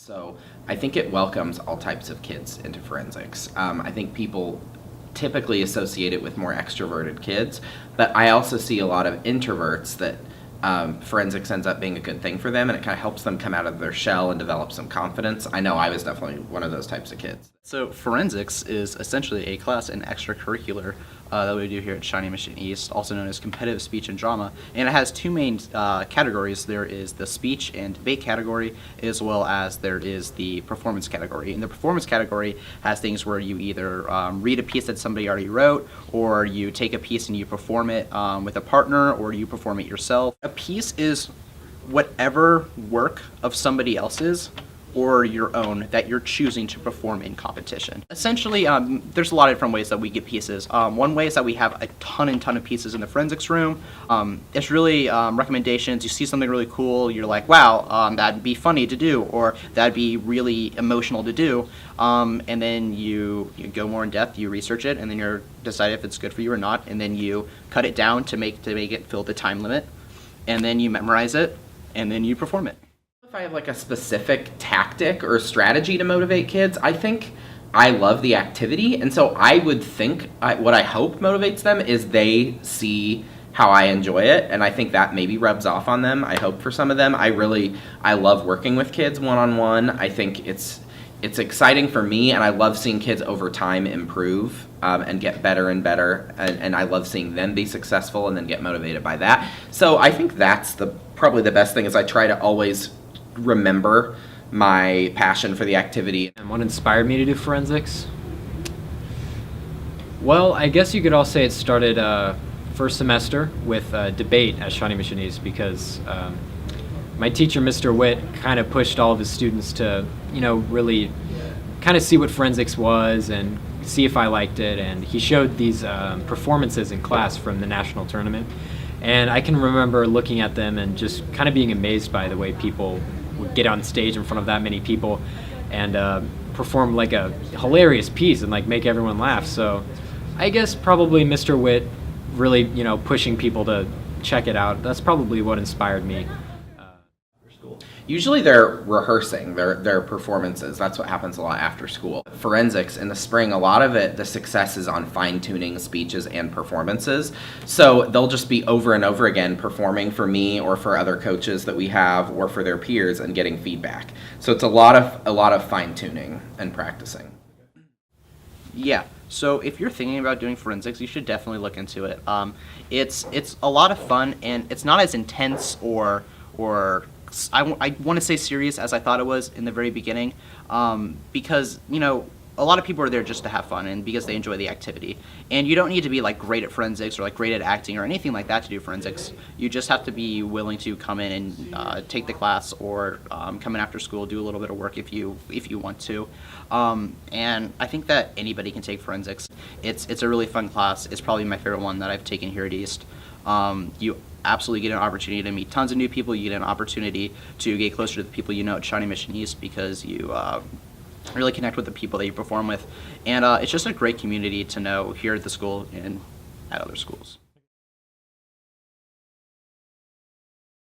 So I think it welcomes all types of kids into forensics. I think people typically associate it with more extroverted kids, but I also see a lot of introverts that forensics ends up being a good thing for them, and it kind of helps them come out of their shell and develop some confidence. I know I was definitely one of those types of kids. So forensics is essentially a class in extracurricular that we do here at Shawnee, Michigan East, also known as competitive speech and drama. And it has two main categories. There is the speech and debate category, as well as there is the performance category. And the performance category has things where you either read a piece that somebody already wrote, or you take a piece and you perform it with a partner, or you perform it yourself. A piece is whatever work of somebody else's or your own that you're choosing to perform in competition. Essentially, there's a lot of different ways that we get pieces. One way is that we have a ton of pieces in the forensics room. It's really recommendations. You see something really cool, you're like, wow, that'd be funny to do, or that'd be really emotional to do. And then you go more in depth, you research it, and then you decide if it's good for you or not, and then you cut it down to make it fill the time limit, and then you memorize it, and then you perform it. If I have like a specific tactic or strategy to motivate kids, I think I love the activity, and so I would think what I hope motivates them is they see how I enjoy it, and I think that maybe rubs off on them. I hope for some of them. I love working with kids one-on-one. I think it's exciting for me, and I love seeing kids over time improve and get better and better, and I love seeing them be successful and then get motivated by that. So I think that's probably the best thing, is I try to always remember my passion for the activity. And what inspired me to do forensics? Well, I guess you could all say it started first semester with debate at Shawnee Mission East, because my teacher, Mr. Witt, kind of pushed all of his students to, really kind of see what forensics was and see if I liked it. And he showed these performances in class from the national tournament. And I can remember looking at them and just kind of being amazed by the way people would get on stage in front of that many people and perform like a hilarious piece and like make everyone laugh. So I guess probably Mr. Witt really, pushing people to check it out. That's probably what inspired me. Usually they're rehearsing their performances. That's what happens a lot after school. Forensics, in the spring, a lot of it, the success is on fine-tuning speeches and performances. So they'll just be over and over again performing for me or for other coaches that we have or for their peers and getting feedback. So it's a lot of fine-tuning and practicing. Yeah. So if you're thinking about doing forensics, you should definitely look into it. It's a lot of fun, and it's not as intense or I want to say serious as I thought it was in the very beginning, because a lot of people are there just to have fun and because they enjoy the activity. And you don't need to be like great at forensics or like great at acting or anything like that to do forensics. You just have to be willing to come in and take the class, or come in after school, do a little bit of work if you want to. And I think that anybody can take forensics. It's a really fun class. It's probably my favorite one that I've taken here at East. You absolutely get an opportunity to meet tons of new people. You get an opportunity to get closer to the people you know at Shawnee Mission East, because you really connect with the people that you perform with. And it's just a great community to know here at the school and at other schools.